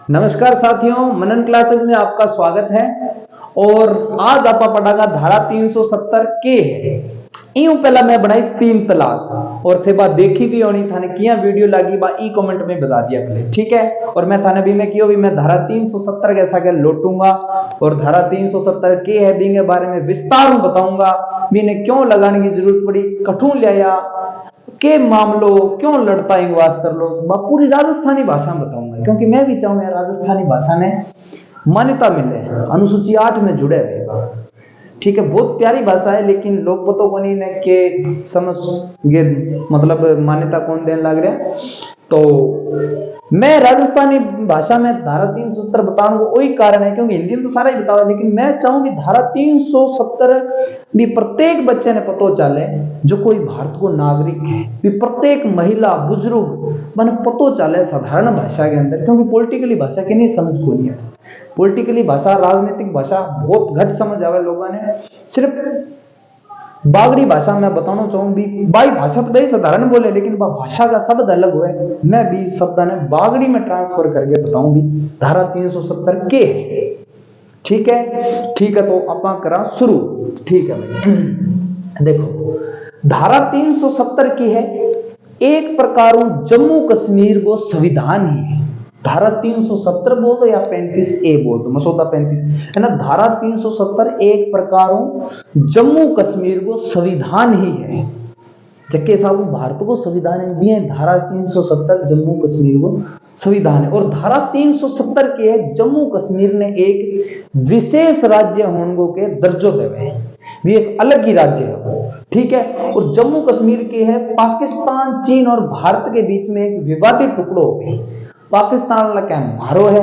नमस्कार साथियों, मनन क्लासेस में आपका स्वागत है। और आज आप पढ़ागा धारा 370 के है। यूं पहला मैं बनाई 3 तलाक और थे बात देखी भी होनी थाने किया वीडियो लागी बा ई कमेंट में बता दिया पहले, ठीक है। और मैं थाने भी मैं कियो भी मैं धारा 370 कैसा के लौटूंगा और धारा 370 के है बिंगे बारे में विस्तार में बताऊंगा। मैंने क्यों लगाने की जरूरत पड़ी, कठू लिया के मामलों क्यों लड़ता है वास्तर लोग पूरी राजस्थानी भाषा में बताऊंगा, क्योंकि मैं भी चाहूँ यार राजस्थानी भाषा ने मान्यता मिले, अनुसूची 8 में जुड़े रहेगा, ठीक है। बहुत प्यारी भाषा है लेकिन लोग पतो को नहीं ने के समझ ये मतलब मान्यता कौन देने लग रहे हैं। तो मैं राजस्थानी भाषा में धारा 370 बताऊंगा वही कारण है क्योंकि हिंदी में तो सारा ही बताओ, लेकिन मैं चाहूंगी धारा 370 भी प्रत्येक बच्चे ने पतो चले जो कोई भारत को नागरिक है, भी प्रत्येक महिला बुजुर्ग मन पतो चले साधारण भाषा के अंदर, क्योंकि पॉलिटिकली भाषा के नहीं समझ को नहीं है। पॉलिटिकली भाषा राजनीतिक भाषा बहुत घट समझ आवे लोगों ने। सिर्फ बागड़ी भाषा में बताना चाहूँ भी बाई भाषा तो भाई साधारण बोले लेकिन भाषा का शब्द अलग हुए, मैं भी शब्द ने बागड़ी में ट्रांसफर करके बताऊं भी धारा 370 के है, ठीक है। ठीक है, तो अपना करा शुरू, ठीक है भाई। देखो धारा 370 की है एक प्रकार जम्मू कश्मीर को संविधान ही है। धारा 370 बोल दो या 35A बोल दो, मसौदा 35 है ना। धारा 370 एक प्रकार जम्मू कश्मीर को संविधान ही है, जबकि साहब भारत को संविधान भी है। धारा 370 जम्मू कश्मीर को संविधान है और धारा 370 के है जम्मू कश्मीर ने एक विशेष राज्य होने के दर्जो देवे हैं, भी एक अलग ही राज्य है, ठीक है। और जम्मू कश्मीर के है पाकिस्तान चीन और भारत के बीच में एक विवादित टुकड़ो हो गई। पाकिस्तान वाला क्या मारो है,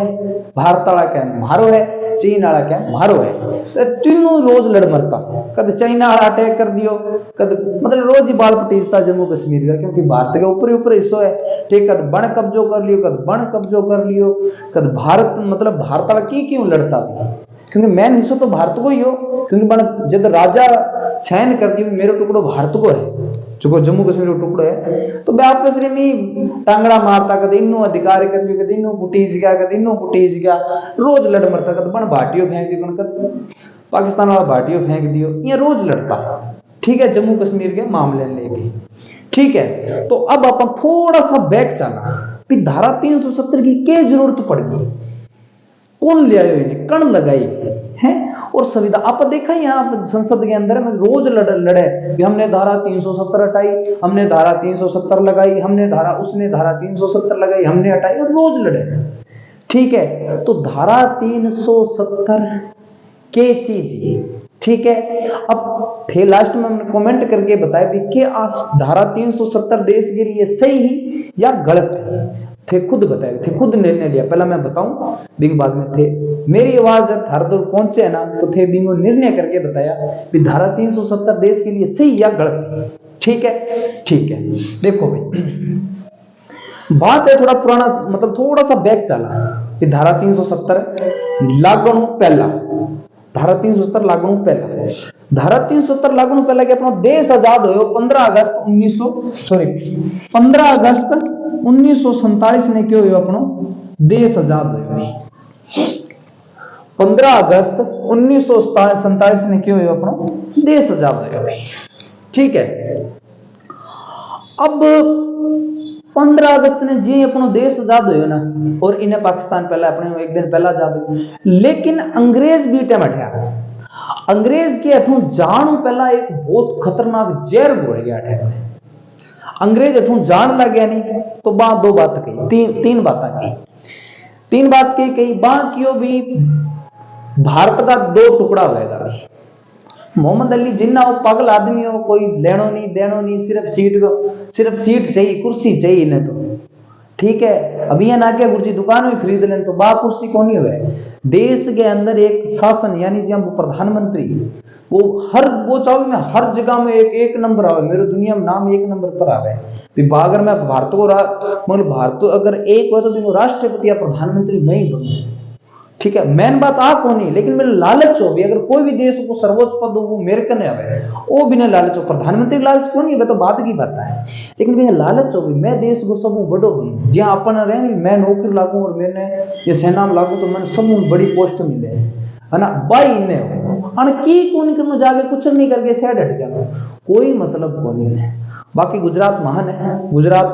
भारत वाला क्या मारो है, चीन वाला क्या मारो है, तीनों रोज लड़ मरता। कद चाइना वाला अटैक कर दियो, कद मतलब रोज ही बाल पटीजता जम्मू कश्मीर का, क्योंकि भारत के ऊपर ऊपर हिस्सों है, ठीक। कद बण कब्जो कर लियो, कद बण कब्जो कर लियो, कद भारत मतलब भारत वाला की क्यों लड़ता भी, क्योंकि मेन हिस्सों तो भारत को ही हो, क्योंकि बण जब राजा सैन कर दियो मेरे टुकड़ो भारत को है, जो जम्मू कश्मीर का टुकड़ा है, तो मैं आपस में टांगड़ा मारता, कद इन्नो अधिकार कर लियो, कद इन्नो बुटीज गया, कद इन्नो बुटीज गया, रोज लड़ मरता। कद बण भाटियो फेंक दियो, कद पाकिस्तान वाला भाटियो फेंक दियो, ये रोज लड़ता, ठीक है, जम्मू कश्मीर के मामले लेके, ठीक है। तो अब अपन थोड़ा सा बैक चला कि धारा 370 की क्या जरूरत पड़ गई, कौन ले आयो इन्हें, कण लगाई है। और संविधान आप देखा यहाँ संसद के अंदर में रोज लड़े कि हमने धारा 370 हटाई, हमने धारा 370 लगाई, हमने धारा उसने धारा 370 लगाई, हमने हटाई, और रोज लड़े, ठीक है। तो धारा 370 के चीज, ठीक है। अब थे लास्ट में हमने कमेंट करके बताया भी कि धारा 370 देश के लिए सही ही या गलत है, थे खुद बताए, थे खुद निर्णय लिया। पहला मैं बताऊं बिंग बाद में थे मेरी आवाज जब हर दूर पहुंचे ना तो थे बिंगो निर्णय करके बताया कि धारा 370 देश के लिए सही या गलत है, ठीक है। ठीक है, देखो भाई बात है थोड़ा पुराना, मतलब थोड़ा सा बैक चला कि धारा 370 लागू पहला, धारा 370 लागू पहला, धारा 370 लागू पहला कि अपना देश आजाद हो 15 अगस्त 1947 ने क्यों हो अपनो देश आजाद हो, 15 अगस्त 1947 ने क्यों हो अपनो देश आजाद हो, ठीक है। अब 15 अगस्त ने जी अपनो देश आजाद हो ना, और इन्हें पाकिस्तान पहला अपने एक दिन पहला आजाद हो, लेकिन अंग्रेज भी टाइम हटिया, अंग्रेज के हथों जान पहला एक बहुत खतरनाक जहर घोल गया टाइम में। अंग्रेज हथों जान लग गया नहीं तो बात दो बात कही, तीन बातें की, तीन बात कही बाकियों भी भारत का दो टुकड़ा होएगा। मोहम्मद अली जिन्ना वो पागल आदमी हो, कोई लेनो नहीं देनो नहीं, सिर्फ सीट चाहिए, कुर्सी चाहिए इन्हें तो, ठीक है। अभी ये ना क्या गुरुजी दुकान में खरीद लें तो बा कुर्सी कौन ही हुए। देश के अंदर एक शासन यानी जब प्रधानमंत्री वो चाहो मैं हर जगह में एक नंबर आवे, मेरे दुनिया में नाम एक नंबर पर आवे। अगर मैं भारत को मतलब भारत अगर एक हो तो राष्ट्रपति या प्रधानमंत्री मैं ही बनूं, ठीक है, मेन बात आ को नहीं, लेकिन मेरे लालच हो भी, अगर कोई भी देश को सर्वोच्च पद वो मेरे कने आवे वो बिना लालच हो, प्रधानमंत्री लालच को नहीं, वे तो बात की बात है, लेकिन बिना लालच हो भी मैं देश को सब बड़ो बनूं, जहां अपन रहेंगे मैं नौकरी लागू और मैंने ये सेना में लागू तो मैंने सब बड़ी पोस्ट मिले, है ना, बाई ने अन की कौन करनो जाके कुछ नहीं करके साइड हट जाना, कोई मतलब को नहीं है। बाकी गुजरात महान है, गुजरात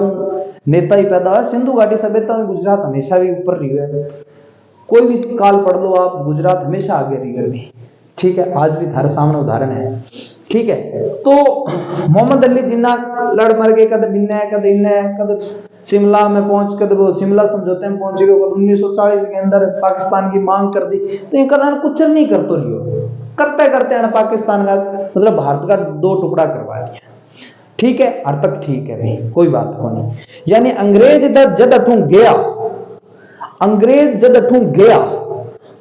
नेता ही पैदा हुआ, सिंधु घाटी सभ्यता में गुजरात हमेशा भी ऊपर रही है, कोई भी काल पढ़ लो आप, गुजरात हमेशा आगे रही है, ठीक है, आज भी थारे सामने उदाहरण है, ठीक है। तो मोहम्मद अली जिन्ना लड़ मर गए, कद बिन्ने कद इन्ने, कद शिमला में पहुंच, कद वो शिमला समझौते में पहुंच गए, कद 1940 के अंदर पाकिस्तान की मांग कर दी, तो ये कारण कुछ नहीं कर तो रही हो, करते करते हैं पाकिस्तान का मतलब भारत का 2 टुकड़ा करवा दिया, ठीक है, हर तक ठीक है भाई, कोई बात को नहीं। यानी अंग्रेज जद अठू गया, अंग्रेज जब अठू गया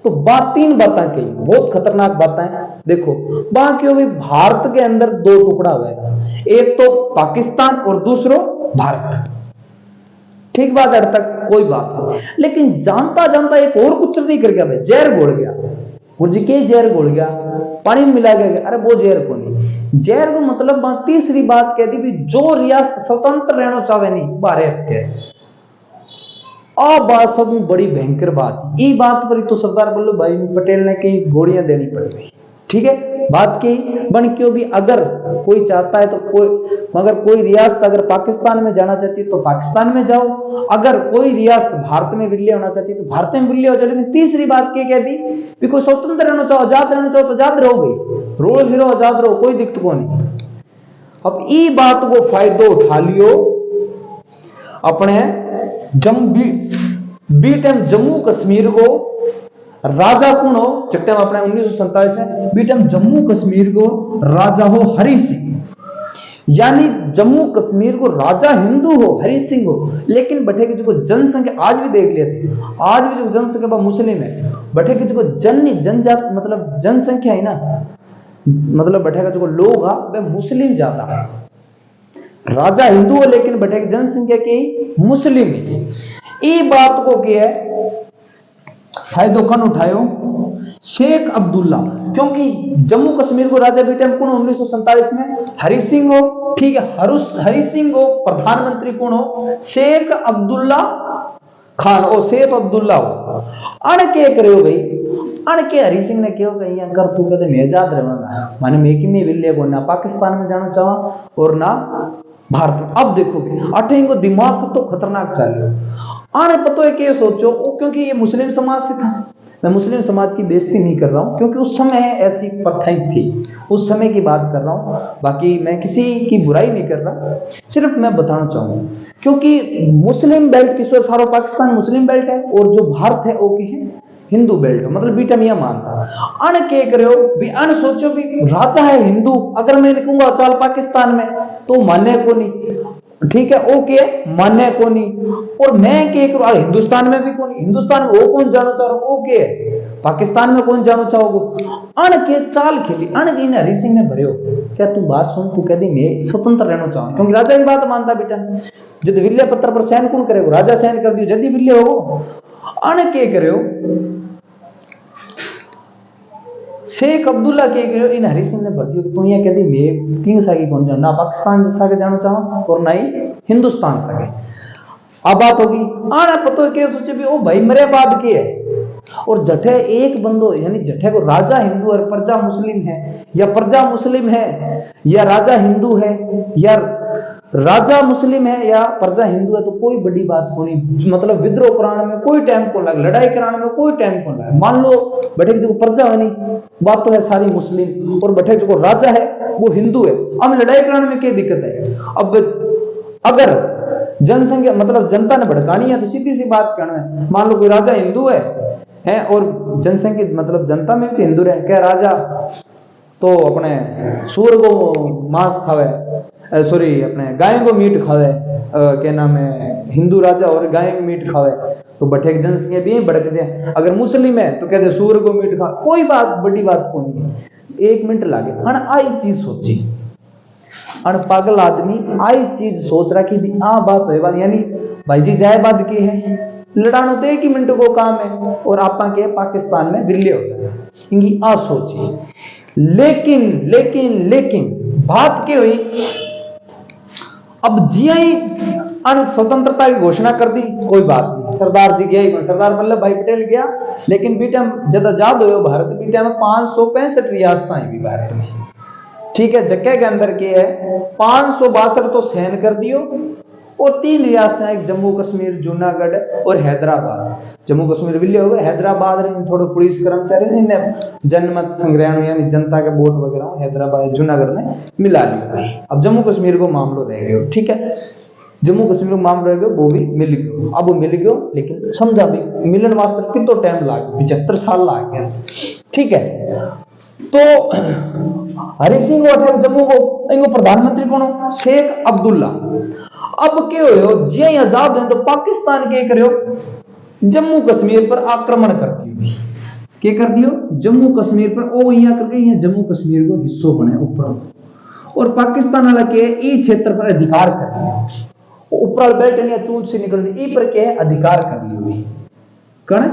तो 3 बातें कही, बहुत खतरनाक बातें हैं, देखो बाकी भी भारत के अंदर 2 टुकड़ा हुआ, एक तो पाकिस्तान और दूसरो भारत, ठीक बात है, तक कोई बात नहीं, लेकिन जानता जानता एक और कुछ नहीं कर गया भाई, जहर घोल गया, मुझे के जहर घोल गया, पानी में मिला गया, अरे वो जहर को नहीं, जहर को मतलब तीसरी बात कह दी भी जो रियासत स्वतंत्र रहना चाहे नहीं बाहर के, बात सब बड़ी भयंकर बात, ये बात पर तो सरदार वल्लभ भाई पटेल ने कई गोलियां देनी पड़ी, ठीक है, बात की बन क्यों भी, अगर कोई चाहता है तो कोई, मगर कोई रियासत अगर पाकिस्तान में जाना चाहती है तो पाकिस्तान में जाओ, अगर कोई रियासत भारत में विलय होना चाहती है तो भारत में विलय हो जाए, लेकिन तीसरी बात क्या कह दी भी कोई स्वतंत्र रहना चाहो, आजाद रहना चाहो तो आजाद रहो भाई, रोज फिरो आजाद रहो, कोई दिक्कत को नहीं। अब ये बात को फायदो उठा लियो अपने जम्मू कश्मीर को राजा कौन हो, चट्टे में अपने 1947 में बीटम जम्मू कश्मीर को राजा हो हरि सिंह, यानी जम्मू कश्मीर को राजा हिंदू हो हरि सिंह हो, लेकिन बैठे की जो जनसंख्या आज भी देख लेते, आज भी जो जनसंख्या मुस्लिम है, बैठे की जो जनजात मतलब जनसंख्या है ना, मतलब बैठे का जो लोग है वह मुस्लिम ज्यादा है, राजा हिंदू हो लेकिन बैठे की जनसंख्या की मुस्लिम है, ये बात को क्या है फायदो कन उठायो शेख अब्दुल्ला, क्योंकि जम्मू कश्मीर को राजा बीटम कौन 1947 में हरि सिंह हो, ठीक है, हरि सिंह हो, प्रधानमंत्री कौन हो शेख अब्दुल्ला खान, और शेख अब्दुल्ला हो अण के करे भाई, अण के हरि सिंह ने क्यों कही कर तू कहते मैं आजाद रहूंगा, माने मैं कि मैं विल्ले को ना पाकिस्तान में जाना चाहवा और ना भारत में। अब देखो अठे को दिमाग तो खतरनाक चल आने पतो है कि सोचो क्योंकि ये मुस्लिम समाज से था, मैं मुस्लिम समाज की बेइज्जती नहीं कर रहा हूं क्योंकि उस समय ऐसी प्रथाएं थी, उस समय की बात कर रहा हूं, बाकी मैं किसी की बुराई नहीं कर रहा, सिर्फ मैं बताना चाहूंगा क्योंकि मुस्लिम बेल्ट की सारो पाकिस्तान मुस्लिम बेल्ट है और जो भारत है वो की है हिंदू बेल्ट, मतलब बीटा मियां मानता अण के करो भी अण सोचो भी राजा है हिंदू, अगर मैं कहूंगा चल पाकिस्तान में तो माने को नहीं, ठीक है, ओके मान्य को नहीं, और मैं क्या करूं हिंदुस्तान में भी कौन, हिंदुस्तान में वो कौन जानो चाह रहा हूं, ओके पाकिस्तान में कौन जानो चाहोगे, अण के चाल खेली, अण के हरि सिंह ने भरे हो क्या तू बात सुन, तू कह दी मैं स्वतंत्र रहना चाहूं क्योंकि राजा की बात मानता बेटा, जब विल्य पत्र पर सहन कौन करेगा, राजा सहन कर दियो जल्दी विल्य हो, अण के करे शेख अब्दुल्ला के इन हरि सिंह ने भर दियो तू ये कहती मैं किंग सागी कौन जाऊं, ना पाकिस्तान सागे जाना चाहूं और ना ही हिंदुस्तान सागे। अब बात होगी आना पतो के सोचे भी ओ भाई मेरे बाद के है, और जठे एक बंदो यानी जठे को राजा हिंदू और प्रजा मुस्लिम है, या प्रजा मुस्लिम है या राजा हिंदू है, या राजा मुस्लिम है या प्रजा हिंदू है, तो कोई बड़ी बात को नहीं, मतलब विद्रोह कराने में कोई टाइम को लगे, लड़ाई कराने में कोई टाइम को लगे, मान लो बैठे जो प्रजा है नहीं बात तो है सारी मुस्लिम और बैठे जो राजा है वो हिंदू है, अब लड़ाई कराने में क्या दिक्कत है। अब अगर जनसंख्या मतलब जनता ने भड़कानी है तो सीधी सी बात कहना है, मान लो कोई राजा हिंदू है और जनसंख्या मतलब जनता में भी हिंदू है, क्या राजा तो अपने सूर को मांस खावे, सॉरी अपने गाय को मीट खावे, क्या नाम है हिंदू राजा और गाय को मीट खावे, तो बठे जनसंख्या भी बढ़ जाए, अगर मुस्लिम है तो कहते सूर को मीट खा, कोई बात बड़ी बात को नहीं है, 1 मिनट लागे अन आई चीज सोची, अन पागल आदमी आई चीज सोच रहा कि भी आ बात है बात, यानी भाई जी जाए बात की है लड़ानो तो एक ही मिनट को काम है और आपा के पाकिस्तान में विले हो जाए इनकी आ सोची। लेकिन लेकिन लेकिन बात क्या हुई, अब जिया ही स्वतंत्रता की घोषणा कर दी, कोई बात नहीं, सरदार जी गया ही, सरदार वल्लभ भाई पटेल गया, लेकिन बीटा जब आजाद हो भारत बीटा में 565 रियासत आई भी भारत में, ठीक है। जगह के अंदर के है 562 तो सहन कर दियो और 3 रियासतें, एक जम्मू कश्मीर, जूनागढ़ और हैदराबाद। जम्मू कश्मीर विले हो गए, हैदराबाद थोड़े पुलिस कर्मचारी ने जनमत संग्रहण यानी जनता के वोट वगैरह हैदराबाद जूनागढ़ ने मिला लिया। अब जम्मू कश्मीर को मामलो रह गयो, ठीक है, जम्मू कश्मीर को मामलो रह गयो, वो भी मिल गयो। अब वो मिल गयो, लेकिन समझा भी मिलन वास्ते कितना टाइम लाग, 75 साल लाग गया, ठीक है। तो हरि सिंह जम्मू को इनको प्रधानमंत्री कौन हो, शेख अब्दुल्ला। अब क्या हो, जे आजाद हो तो पाकिस्तान के करो जम्मू कश्मीर पर आक्रमण कर दियो, क्या कर दियो, जम्मू कश्मीर पर ओ यहाँ करके यहाँ जम्मू कश्मीर को हिस्सों बने ऊपर, और पाकिस्तान वाला के ई क्षेत्र पर अधिकार कर लिया, ऊपर बेल्ट या चूंच से निकल दी, ई पर क्या अधिकार कर लियो, कण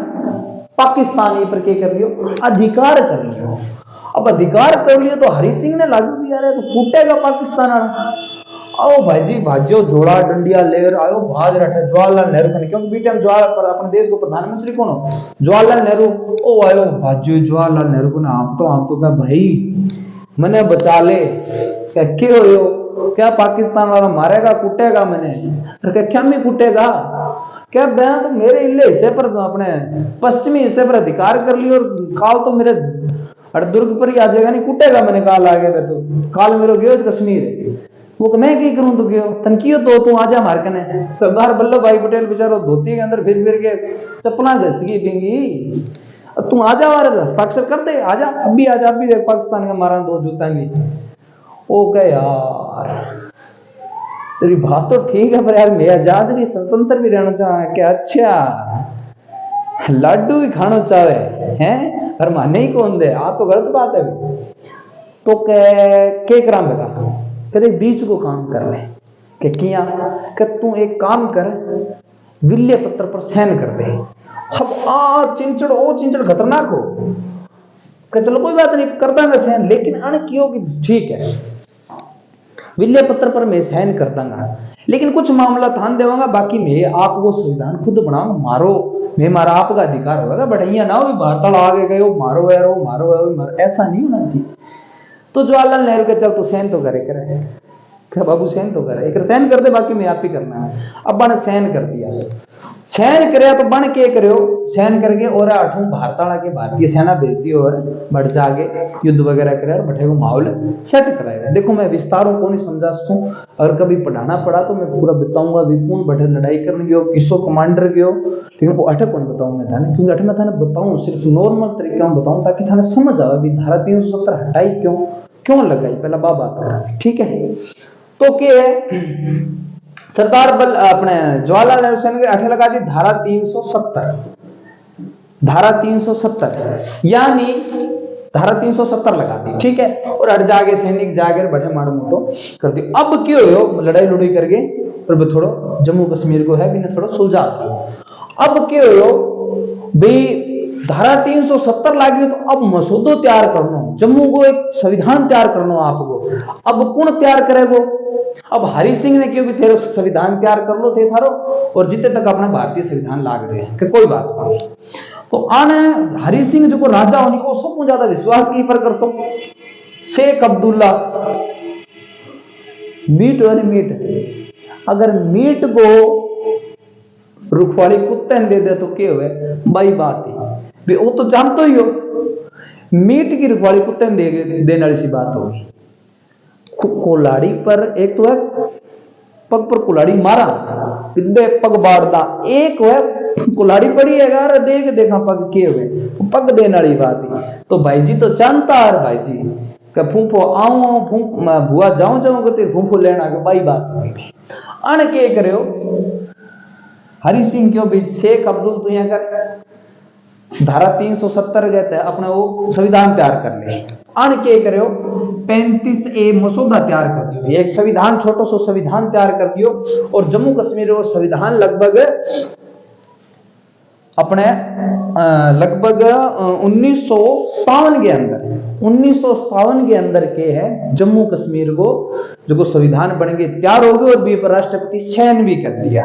पाकिस्तान ई पर क्या कर लियो, अधिकार कर लियो। अब अधिकार कर लियो तो हरि सिंह ने लागू भी आ रहा है तो फूटेगा पाकिस्तान वाला। आओ भाई जी भाजो झोला डंडिया लेकर आयो भाज रहा जवाहरलाल नेहरू का, क्योंकि बीटे हम जवाहरलाल पर अपने देश को प्रधानमंत्री कौन हो, जवाहरलाल नेहरू। ओ आयो भाजो जवाहरलाल नेहरू को ना, आप तो क्या भाई मैंने बचा ले, क्या क्यों हो, क्या पाकिस्तान वाला मारेगा कूटेगा मैंने, क्या मैं कूटेगा, क्या मैं तो मेरे इले हिस्से पर अपने पश्चिमी हिस्से पर अधिकार कर लियो और काल तो मेरे दुर्ग पर ही आ जाएगा, नहीं कूटेगा मैंने काल आगे तो काल मेरे गयो कश्मीर, वो मैं क्या करूं, तो क्यों तनकियो तो तू आजा मार कने। सरदार वल्लभ भाई पटेल बेचारो धोती के अंदर फिर के चप्पला घस गई बिंगी, अब तू आजा और हस्ताक्षर कर दे, आजा अब भी आजा, अब भी देख पाकिस्तान का मारा 2 जूतांगी। ओ कह यार तेरी बात तो ठीक है पर यार मैं आजाद भी स्वतंत्र भी रहना चाहे क्या, अच्छा लाडू भी खाना चाहे हैं और माने ही कौन दे, आ तो गलत बात है। तो के कराम बता कदे बीच को काम कर ले कि किया कि तू एक काम कर, विल्य पत्र पर साइन कर दे। अब चिंचड़ ओ चिंचड़ खतरनाक हो कि चलो कोई बात नहीं करता मैं साइन, लेकिन अण क्यों कि ठीक है विल्य पत्र पर मैं साइन कर दूंगा, लेकिन कुछ मामला ध्यान देवांगा, बाकी मैं आप वो संविधान खुद बनाओ, मारो मैं मारा आपका अधिकार होगा, बढ़िया ना हो भारत आगे गए मारो यारो मारो यारो, ऐसा नहीं होना चाहिए। तो जवाहरलाल नेहरू के चल तो सहन तो करे क्या बाबू सहन तो करे, एक सहन कर दे बाकी मैं आप ही करना है। अब बन सहन कर दिया, सहन करे तो बन के करो सहन करके और आठों भारत वाला के भारतीय सेना भेजती और बढ़ जागे युद्ध वगैरह करे और बैठे को माहौल सेट कराएगा। देखो मैं विस्तारों को नहीं समझा सकूं, अगर कभी पढ़ाना पड़ा तो मैं पूरा बताऊंगा, विपुल बैठे लड़ाई करने गयो किसो कमांडर गयो, लेकिन वो अटक कौन बताऊं मैं थाने, क्योंकि अटक मैं थाने बताऊं सिर्फ नॉर्मल तरीके में बताऊं ताकि थाने समझ आवे भी धारा 370 हटाई क्यों लगाई, पहला बात करें, ठीक है। तो क्या है सरदार अपने जवाहरलाल नेहरू सेना के 8 लगा दी धारा 370, धारा 370 यानी धारा 370 लगा दी, ठीक है, और हट जागे सैनिक जागे बैठे माड़ो मोटो कर दी। अब क्यों हो लड़ाई लुड़ाई करके और थोड़ो जम्मू कश्मीर को है भी थोड़ा सुलझा दो। अब क्यों हो भाई धारा 370 लागी तो अब मसूदो तैयार करना, जम्मू को एक संविधान तैयार करना आपको। अब कौन तैयार करेगो, अब हरि सिंह ने क्यों भी तेरे संविधान तैयार कर लो थे थारो, और जितने तक अपना भारतीय संविधान लाग रहे हैं कि कोई बात नहीं। तो आने हरि सिंह जो को राजा होने को सबको ज्यादा विश्वास की पर करतो, शेख अब्दुल्ला मीट और मीट, अगर मीट को रुखवाड़ी कुत्ते दे दे तो क्या हुए भाई बात ही वो तो जानते ही हो, मीट की रुखवाड़ी कुत्ते देने वाली सी बात होगी। कुल्हाड़ी पर एक तो है पग पर कुल्हाड़ी मारा पग बाढ़ता, एक है कुल्हाड़ी पड़ी है यार देख देखा पग के हुए पग देने वाली बात ही। तो भाई जी तो जानता है भाई जी फूफो आऊं भुआ जाऊं करते फूफो लेना के भाई बात होगी। अण के करो हरि सिंह क्यों भी शेख अब्दुल तो यहाँ कर धारा 370 कहते हैं अपना वो संविधान तैयार कर ले। अण के करो 35A मसौदा तैयार कर दियो, एक संविधान छोटो सो संविधान तैयार कर दियो, और जम्मू कश्मीर वो संविधान लगभग अपने लगभग 1957 के अंदर के है जम्मू कश्मीर को जो संविधान बन के तैयार हो गए और बी पर राष्ट्रपति साइन भी कर दिया।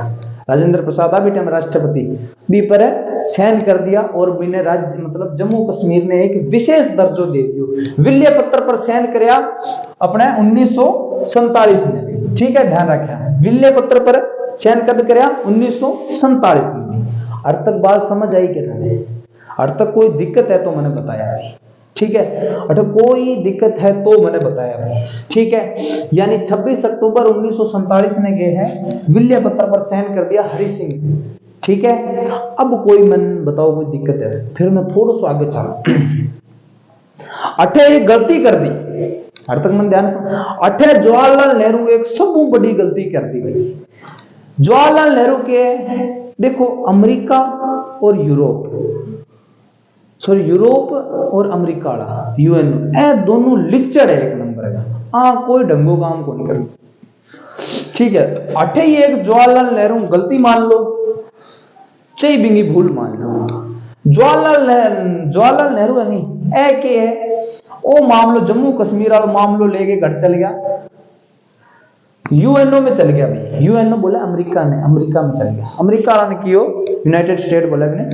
राजेंद्र प्रसाद अभी टाइम राष्ट्रपति बी पर साइन कर दिया और बिने राज्य मतलब जम्मू कश्मीर ने एक विशेष दर्जो दे दियो। विल्य पत्र पर साइन करया अपने 1947 में भी, ठीक है, ध्यान रखा। विल्य पत्र पर साइन कब करया 1947 में। अर्थ तक बात समझ आई क्या था? अर्थ तक कोई दिक्कत है तो मैंने बताया भाई, ठीक है। अगर कोई दिक्कत है तो मैंने बताया भाई, ठीक है। यानी 26 अक्टूबर 1947 में गए हैं विल्य पत्र पर साइन कर दिया हरि सिंह, ठीक है। अब कोई मन बताओ कोई दिक्कत है? फिर मैं थोड़ा सा आगे चला। अठे एक गलती कर दी, अर्थ तक मन ध्यान से। अठे जवाहरलाल नेहरू एक सब बड़ी गलती कर दी भाई। जवाहरलाल नेहरू के देखो अमेरिका और यूरोप और अमेरिका वाला यूएन ए दोनों लिचड़ है एक नंबर का। कोई ढंगो काम को नहीं कर, ठीक है। अठे ही एक जवाहरलाल नेहरू गलती मान लो चाहे बिंगी भूल मान लो। जवाहरलाल नेहरू है नहीं ए के है ओ मामलो जम्मू कश्मीर वाला मामलो लेके घर चल गया, यूएनओ में चल गया भाई। यूएनओ बोला अमेरिका में चल गया। अमेरिका वाला ने कियो यूनाइटेड स्टेट बोला ने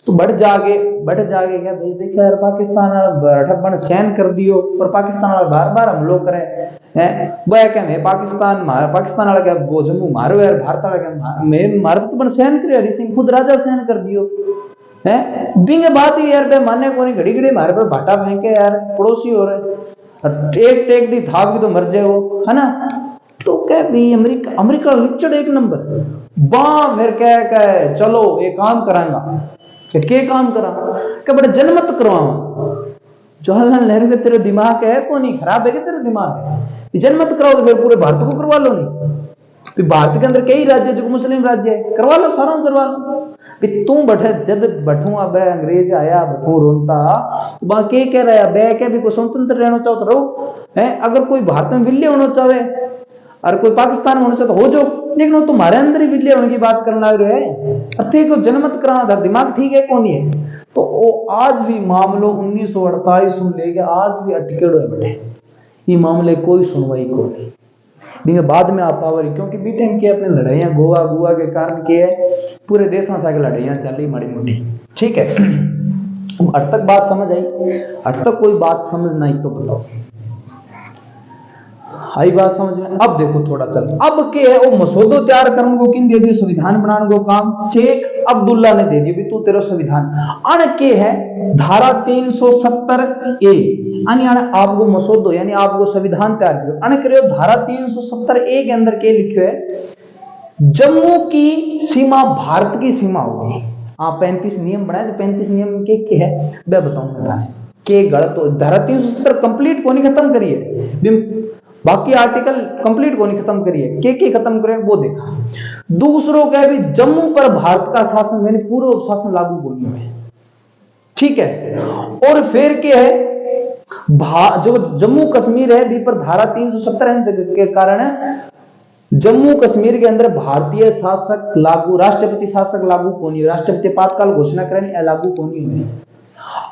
तो बढ़ जागे क्या भाई देखा यार पाकिस्तान वाला बन साइन कर दियो और पाकिस्तान वाला बार हमलो करे हैं। वो क्या मैं पाकिस्तान वाला क्या वो जम्मू मारो यार, भारत वाला क्या मैं भारत तो बन साइन करे, हरि सिंह खुद राजा साइन कर दियो है। बिंगे बात ही यार माने को नहीं, घड़ी हमारे पर भाटा फेंके यार, पड़ोसी हो रहे टेक दी था भी तो मर जाए वो, है ना। तो क्या भी अमेरिका लिचड़ एक नंबर मेरे क्या चलो ये काम करांगा के काम करा क्या बड़े जनमत करवाओ। जवाहरलाल नेहरू के तेरे दिमाग है को नहीं खराब है कि तेरे दिमाग है जनमत कराओ तो फिर पूरे भारत को करवा लो। नहीं भारत के अंदर कई राज्य जो मुस्लिम राज्य है करवा लो, सारा करवा लो। तू बैठे जब बैठू अब अंग्रेज आया बैठू रोनता बाकी कह रहा है क्या भी को स्वतंत्र रहना चाहो तो रहो है। अगर कोई भारत में विल्य होना चाहे और कोई पाकिस्तान में होना चाहे तो हो जाओ, लेकिन वो तुम्हारे अंदर ही विल्य होने की बात करना रहे है को जनमत कराना दिमाग ठीक है कौन है। तो वो आज भी मामलो 1948 सुन लेके आज भी अटकेड़ो है बैठे ये मामले कोई सुनवाई को नहीं। बाद में आप पावर क्योंकि बीटेन के अपने लड़ाइयां गोवा के कारण के है पूरे देश में लड़ाइयां चल रही माड़ी मोटी, ठीक है। अर्थ तक बात समझ आई? अर्थ तक कोई बात समझ नहीं तो बताओ आई बात समझ में? अब देखो थोड़ा चल अब के है वो मसौदो तैयार करने को किन दे दियो संविधान बनाने को काम शेख अब्दुल्ला ने दे दियो भी तू तेरा संविधान अण के है धारा 370 ए यानी आपको मसौदो यानी आपको संविधान तैयार करो अण करो धारा 370 ए के अंदर के लिखे है जम्मू की सीमा भारत की सीमा होगी। 35 नियम बनाए तो 35 नियम के है मैं बताऊंगा के गलत हो। धारा 370 कंप्लीट को नहीं खत्म करिए बाकी आर्टिकल कंप्लीट को नहीं खत्म करिए के खत्म करें वो देखा। दूसरों का भी जम्मू पर भारत का शासन यानी पूर्व शासन लागू होनी है, ठीक है। और फिर क्या है जो जम्मू कश्मीर है दी पर धारा 370 के कारण जम्मू कश्मीर के अंदर भारतीय शासक लागू राष्ट्रपति शासक लागू होनी है, राष्ट्रपति आपातकाल घोषणा करें लागू होनी है।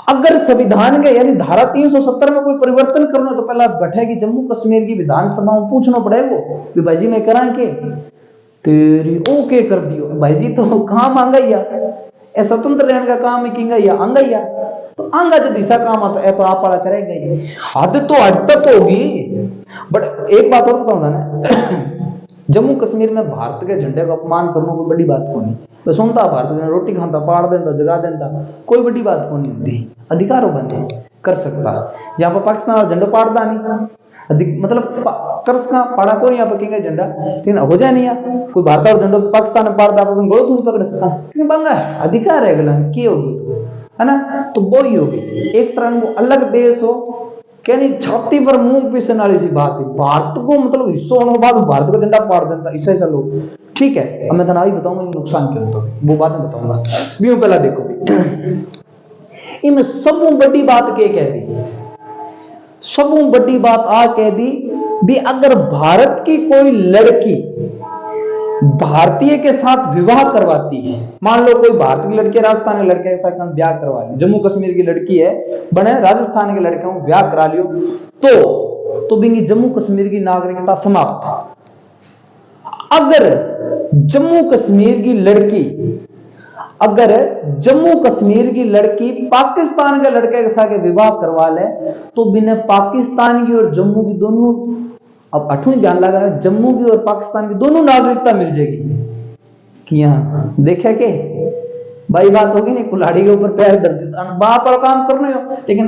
अगर संविधान के यानी धारा 370 में कोई परिवर्तन करना तो पहला बैठेगी जम्मू कश्मीर की विधानसभा में पूछना पड़ेगा कि भाई जी मैं करा के तेरी ओके कर दियो भाई जी तो काम आंगा या स्वतंत्र रहने का काम है किंगा या आंगा या तो आंगा जब ऐसा काम आता है तो आप वाला करेगा ही हद तो हद तक होगी। बट एक बात और बताऊंगा ना जम्मू कश्मीर में भारत के झंडे का अपमान करना कोई बड़ी बात को नहीं। मैं सुनता भारत में रोटी खाता पाड़ देता जगा देता कोई बड़ी बात को नहीं होती, अधिकार बने कर सकता। यहाँ पर पाकिस्तान वाला झंडा पाड़ता नहीं मतलब कर सका पाड़ा को नहीं यहाँ पर कहेंगे झंडा लेकिन हो जाए नहीं कोई भारत और झंडा पाकिस्तान में पाड़ता गलो तुम पकड़ सकता बंगा अधिकार है गला की होगी है ना। तो वो ही होगी एक तरह वो अलग देश हो क्या नहीं छाती पर मुंह पीसने वाली सी बात है। भारत को मतलब हिस्सा होने के बाद भारत का झंडा पाड़ देता ऐसा ऐसा लोग, ठीक है। अब मैं तनावी बताऊंगा नुकसान क्या होता है वो बाद में बताऊंगा भी पहला देखो इनमें सब बड़ी बात के कह दी सब बड़ी बात आ कह दी भी अगर भारत की कोई लड़की भारतीय के साथ विवाह करवाती है। मान लो कोई भारत की लड़की राजस्थान के लड़के के साथ ब्याह करवा ली, जम्मू कश्मीर की लड़की है बने राजस्थान के लड़के को ब्याह करा लियो तो भी जम्मू कश्मीर की नागरिकता समाप्त। अगर जम्मू कश्मीर की लड़की पाकिस्तान के लड़के के साथ विवाह करवा ले तो बिना पाकिस्तान की और जम्मू की दोनों, अब अठवीं ध्यान लगा, जम्मू की और पाकिस्तान की दोनों नागरिकता मिल जाएगी कि यहाँ देखे के भाई बात होगी नहीं, कुल्हाड़ी के ऊपर पैर धर देता वहां पर काम करने हो। लेकिन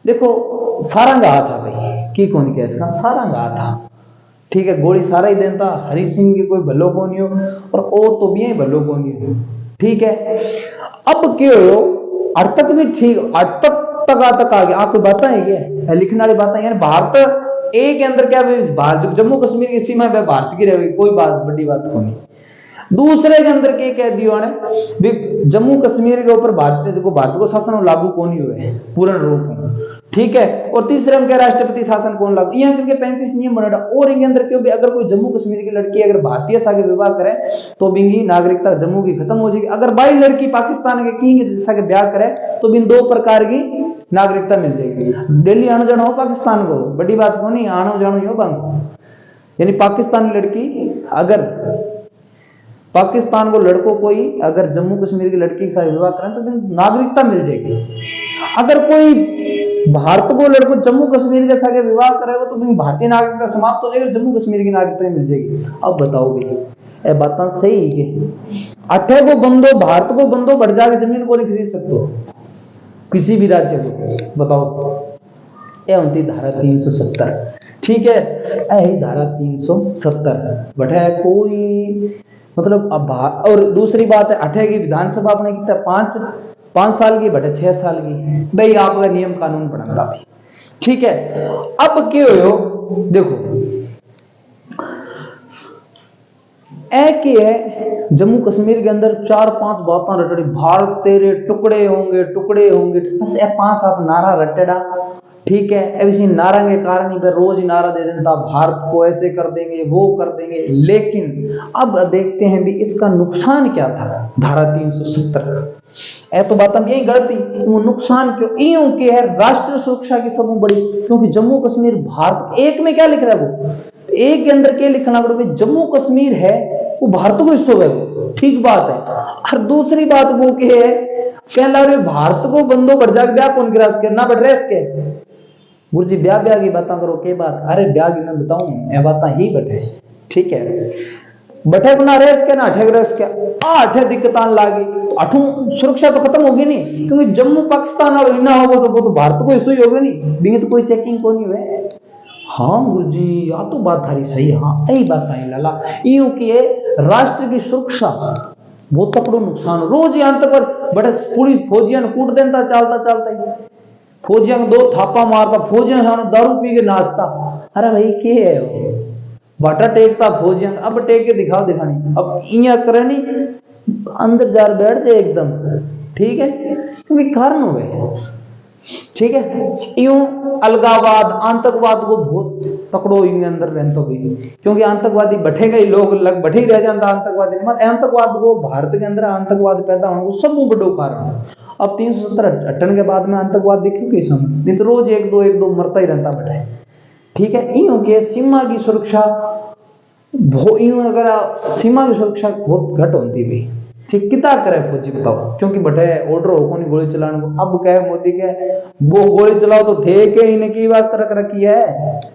देखो सारंग आ था भाई की कौन केस का सारंग आ था, ठीक है, गोली सारा ही देता, हरि सिंह की कोई भलो को नहीं हो और ओ तो भी भलो को नहीं हो, ठीक है। अब क्यों हो अर्थ तक भी ठीक, अर्थ तक आ गया, आपको बात है क्या लिखने वाली बात है, भारत एक के अंदर क्या भारत जम्मू कश्मीर की सीमा पे भारत की रहेगी, कोई बात बड़ी बात को नहीं। दूसरे के अंदर क्या कह दिया ने जम्मू कश्मीर के ऊपर भारत को शासन लागू कौन हुए पूर्ण रूप में, ठीक है। और तीसरे में क्या राष्ट्रपति शासन कौन लागू, यहाँ क्योंकि 35 नियम बना और इनके अंदर क्यों भी अगर कोई जम्मू कश्मीर की लड़की अगर भारतीय सागे विवाह करे तो बिंगी नागरिकता जम्मू की खत्म हो जाएगी। अगर बाई लड़की पाकिस्तान के की सागे ब्याह करे तो बिन 2 प्रकार की नागरिकता मिल जाएगी। दिल्ली आना जाना हो पाकिस्तान को बड़ी बात को नहीं, आना जाना हो बंग, यानी पाकिस्तानी लड़की अगर पाकिस्तान को लड़कों कोई अगर जम्मू कश्मीर की लड़की के साथ विवाह करें तो नागरिकता मिल जाएगी। अगर कोई भारत को लड़को जम्मू कश्मीर के साथ विवाह करेगा तो भारतीय नागरिकता समाप्त हो जाएगी, जम्मू कश्मीर की नागरिकता मिल जाएगी। अब बताओ भाई ये बात सही है कि अठे को बंदो भारत को बंदो बढ़ जाके जमीन को नहीं खरीद सकते हो किसी भी राज्य को, बताओ ये होती धारा 370, ठीक है, यही धारा 370 बैठा है कोई मतलब अब। और दूसरी बात है अठे की विधानसभा अपने कितना 5 साल की बटे 6 साल की, भाई आपका नियम कानून पढ़ाऊंगा भाई, ठीक है। अब क्यों हो देखो है जम्मू कश्मीर के अंदर 4-5 बातें रटड़ी, भारत तेरे टुकड़े होंगे बस ये 5-7 नारा रटेड़ा, ठीक है। ऐसी नारा के कारण ही रोज ही नारा दे देता भारत को ऐसे कर देंगे वो कर देंगे, लेकिन अब देखते हैं भी इसका नुकसान क्या था धारा 370 का। ऐ तो बात हम यही गलती वो नुकसान क्यों यूं के है राष्ट्रीय सुरक्षा की सब बड़ी, क्योंकि जम्मू कश्मीर भारत एक में क्या लिख रहा है वो एक के अंदर क्या लिखना पड़ेगा जम्मू कश्मीर है वो भारत को हिस्सा है वो, ठीक बात है। और दूसरी बात वो के है क्या लग रहे भारत को बंदो बढ़ जाके ब्याह कौन गिरा सके ना बढ़ रहे इसके गुरुजी ब्याह की बातें करो के बात, अरे ब्याह की मैं बताऊं ये बातें ही बटे, ठीक है, बटे को ना रेस के ना अठे रेस के अठे दिक्कत लागी तो अठू सुरक्षा तो खत्म होगी नहीं, क्योंकि जम्मू पाकिस्तान और इना होगा तो वो तो भारत को इशू ही होगा नहीं, बिंगे तो कोई चेकिंग को नहीं हुए। हाँ गुरुजी या तो बात थारी सही है, हाँ यही बात आई लाला यूं की राष्ट्र की सुरक्षा बहुत तकड़ो नुकसान, रोज यहाँ तक बड़े पूरी फौजियां कूट देता चलता ही फौजियां 2 थापा मारता, फौजियां दारू पी के नाचता, अरे भाई के है बाटा टेकता फौजियां, अब टेक के दिखानी, अब इया करे नहीं अंदर जार बैठ जाए एकदम, ठीक है, क्योंकि कारण हुए, ठीक है। यूं अलगावाद आतंकवाद को बहुत पकड़ो यूं अंदर रहते भी, क्योंकि आतंकवादी बैठेगा ही लोग लग बैठे ही रह जाता आतंकवादी, मगर आतंकवाद को भारत के अंदर आतंकवाद पैदा होने को सब बड़ो कारण। अब 370 हटने के बाद में आतंकवाद देखियो किस समय तो रोज एक दो मरता ही रहता बैठे, ठीक है। यूं के सीमा की सुरक्षा यूं अगर सीमा की सुरक्षा बहुत घट होती भी, ठीक कितना करे फौजी बताओ, क्योंकि बटे ऑर्डर हो नहीं गोली चलाने को, अब कहे मोदी के वो गोली चलाओ तो थे के इन्हें की वास्ते रख रखी है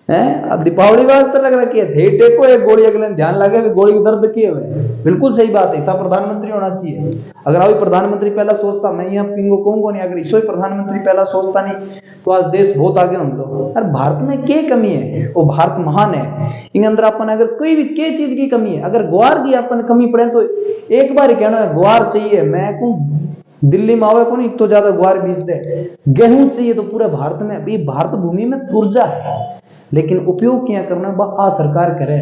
अब दीपावली वास्ते रख रखी है, थे टेको एक गोली अगले ध्यान लगे भी गोली दर्द किए हुए, बिल्कुल सही बात है, ऐसा प्रधानमंत्री होना चाहिए। अगर अभी प्रधानमंत्री पहला सोचता, मैं यहाँ पिंगो कहूंगा नहीं, अगर इसो ही प्रधानमंत्री पहला सोचता नहीं तो आज देश बहुत आगे हम तो। अरे भारत में क्या कमी है, वो भारत महान है, इन अंदर अपन अगर कोई भी क्या चीज की कमी है, अगर ग्वार की अपन कमी पड़े तो एक बार ही कहना है ग्वार चाहिए, मैं कहूँ दिल्ली में आवे को नहीं तो ज्यादा ग्वार बीज दे, गेहूं चाहिए तो पूरे भारत में, अभी भारत भूमि में ऊर्जा है, लेकिन उपयोग क्या करना है सरकार करे,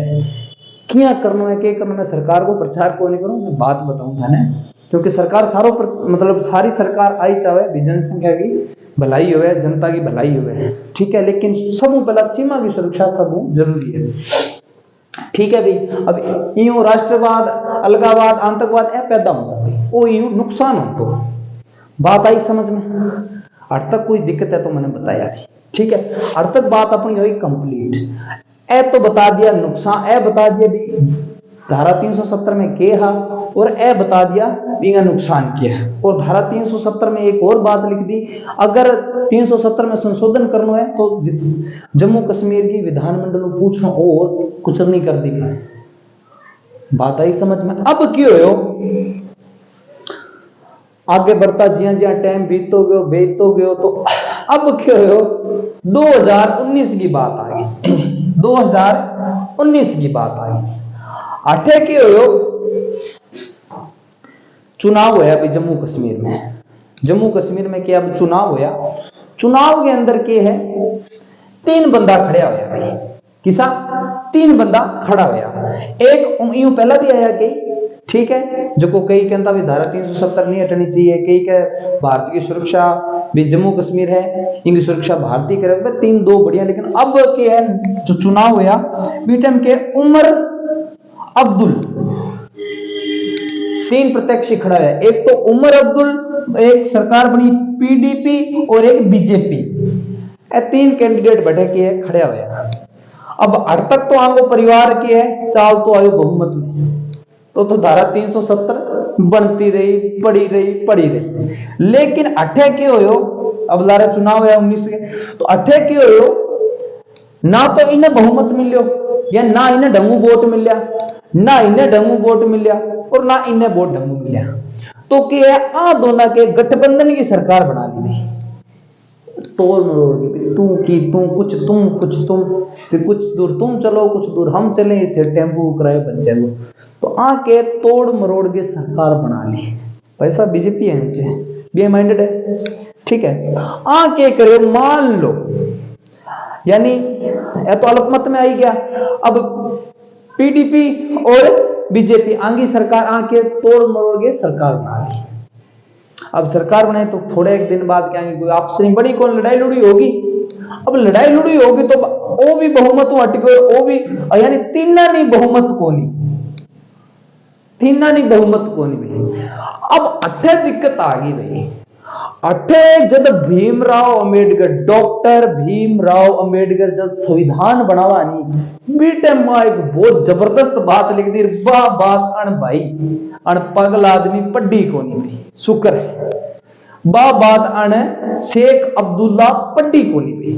क्या करना है क्या करना है, सरकार को प्रचार को नहीं करूं, मैं बात बताऊंगा ना, क्योंकि सरकार सारों पर मतलब सारी सरकार आई चाहे भी जनसंख्या की भलाई हुए जनता की भलाई हुए, ठीक है, लेकिन सब पहला सीमा की सुरक्षा सब जरूरी है। ठीक है भाई। अब यूं राष्ट्रवाद, अलगावाद, आतंकवाद ए पैदा होता भाई, वो यूं नुकसान हो। तो बात आई समझ में? अर्थ तक कोई दिक्कत है तो मैंने बताया, ठीक है। अर्थ तक बात अपनी हुई कंप्लीट। ए तो बता दिया नुकसान, ए बता दिया भी धारा 370 में क्या है, और ए बता दिया भी नुकसान क्या है। और धारा 370 में एक और बात लिख दी, अगर 370 में संशोधन करना है तो जम्मू कश्मीर की विधानमंडल में पूछना और कुछ नहीं कर दी। बात आई समझ में? अब क्यों हो आगे बढ़ता जिया जिया टाइम बीतो गयो तो अब क्यों हो 2019 की बात आ गई। 2019 की बात आ गई। अठे की हो चुनाव होया अभी जम्मू कश्मीर में। जम्मू कश्मीर में क्या अब चुनाव होया, चुनाव के अंदर के है 3 बंदा खड़ा होया भाई। किसा 3 बंदा खड़ा होया। एक यूं पहला भी आया कि ठीक है, जो को कई कहता भी धारा 370 नहीं हटनी चाहिए, कई कह भारत की सुरक्षा भी जम्मू कश्मीर है, इनकी सुरक्षा भारतीय करे, 3-2 बढ़िया। लेकिन अब के है जो चुनाव होया बीटम के उमर अब्दुल 3 प्रत्याशी खड़ा है। एक तो उमर अब्दुल, एक सरकार बनी पीडीपी और एक बीजेपी, 3 कैंडिडेट बैठे के खड़े हुए। अब हर तक तो आंगो परिवार के है, चाल तो आयो बहुमत में, तो धारा 370 बनती रही, पड़ी रही। लेकिन अठे क्यों हो, अब लारे चुनाव है 19 के, तो अठे क्यों हो ना तो इन्हें बहुमत मिलियो, या ना इन्हें ढंगू वोट मिलिया, ना इन्हें ढंगू वोट मिलिया और ना इन्हें वोट ढंगू मिलिया। तो क्या आ दोनों के गठबंधन की सरकार बना ली नहीं, तोड़ मरोड़ के तू की तू कुछ तुम कुछ तुम, फिर कुछ दूर तुम चलो कुछ दूर हम चले, इससे टेम्पो किराए बन जाएंगे। तो आके तोड़ मरोड़ के सरकार बना ली। पैसा बीजेपी है नीचे, बी माइंडेड है, ठीक है। आके करे मान लो, यानी यह तो अल्पमत में आई गया। अब पीडीपी और बीजेपी आंगी सरकार आके तोड़ मरोड़ के सरकार बना ली। अब सरकार बनाए तो थोड़े एक दिन बाद क्या कोई आपसे बड़ी कौन लड़ाई लुड़ी होगी। अब लड़ाई लुड़ी होगी तो वो भी बहुमत हट गए, वो भी यानी तीना नहीं बहुमत कोनी, तीना नहीं बहुमत कोनी भाई। अब अठे दिक्कत आ गई भाई। अठे जब भीमराव अंबेडकर, डॉक्टर भीमराव अंबेडकर जब संविधान बनावा नहीं बीटे मां एक बहुत जबरदस्त बात लिख दी, वाह बात अण भाई अण पगल आदमी पढ़ी कोनी भाई, शुक्र है वाह बात अण शेख अब्दुल्ला पढ़ी कोनी भाई।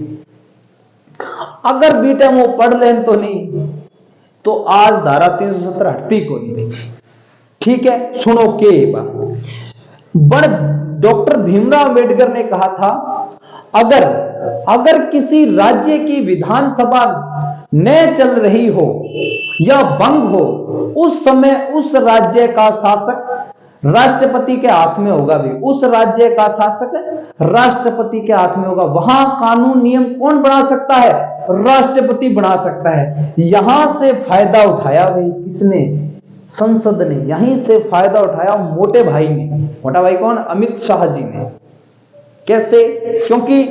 अगर बीटे वो पढ़ लें तो नहीं तो आज धारा 370 हटती कोनी भाई, ठीक है। सुनो के बात बड़ डॉक्टर भीमराव अंबेडकर ने कहा था, अगर किसी राज्य की विधानसभा न चल रही हो या भंग हो, उस समय उस राज्य का शासक राष्ट्रपति के हाथ में होगा भी, उस राज्य का शासक राष्ट्रपति के हाथ में होगा। वहां कानून नियम कौन बना सकता है? राष्ट्रपति बना सकता है। यहां से फायदा उठाया भाई किसने? संसद ने। यहीं से फायदा उठाया मोटे भाई ने। मोटा भाई कौन? अमित शाह जी ने। कैसे? क्योंकि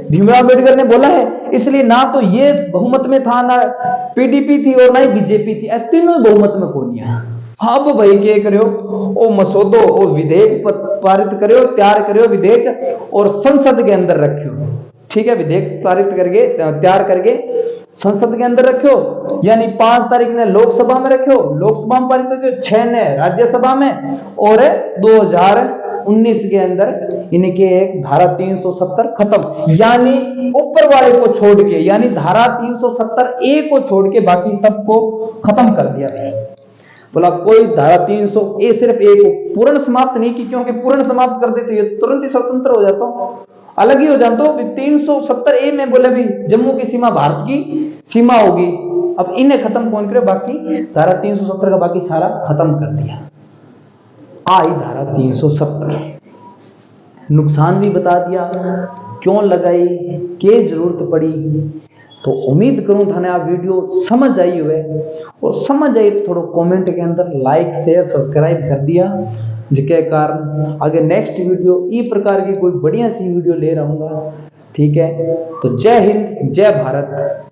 भीमराव अंबेडकर ने बोला है, इसलिए ना तो ये बहुमत में था, ना पीडीपी थी और ना ही बीजेपी थी, तीनों बहुमत में कौन है। अब भाई क्या करो, ओ मसौदो ओ विधेयक पारित करो, तैयार करो विधेयक और संसद के अंदर रखो, ठीक है। विधेयक पारित करके तैयार करके संसद के अंदर रखो, यानी 5 तारीख ने लोकसभा में रखो, लोकसभा में पारित करो, 6 ने राज्यसभा में, और 2019 के अंदर इनके एक धारा 370 खत्म। यानी ऊपर वाले को छोड़ के, यानी धारा 370A को छोड़ के बाकी सबको खत्म कर दिया भाई। बोला कोई धारा 300A सिर्फ एक पूर्ण समाप्त नहीं की, क्योंकि पूर्ण समाप्त कर देते तुरंत ही स्वतंत्र हो जाता हूं, अलग ही हो जाता हूं। 370A में बोले भी जम्मू की सीमा भारत की सीमा होगी। अब इन्हें खत्म कौन करे? बाकी धारा 370 का बाकी सारा खत्म कर दिया। आई धारा 370, नुकसान भी बता दिया, क्यों लगाई, क्या जरूरत पड़ी। तो उम्मीद करूं थाने आप वीडियो समझ आई हुए, और समझ आई तो थोड़ा कमेंट के अंदर लाइक शेयर सब्सक्राइब कर दिया, जिसके कारण आगे नेक्स्ट वीडियो इस प्रकार की कोई बढ़िया सी वीडियो ले रहूंगा, ठीक है। तो जय हिंद, जय भारत।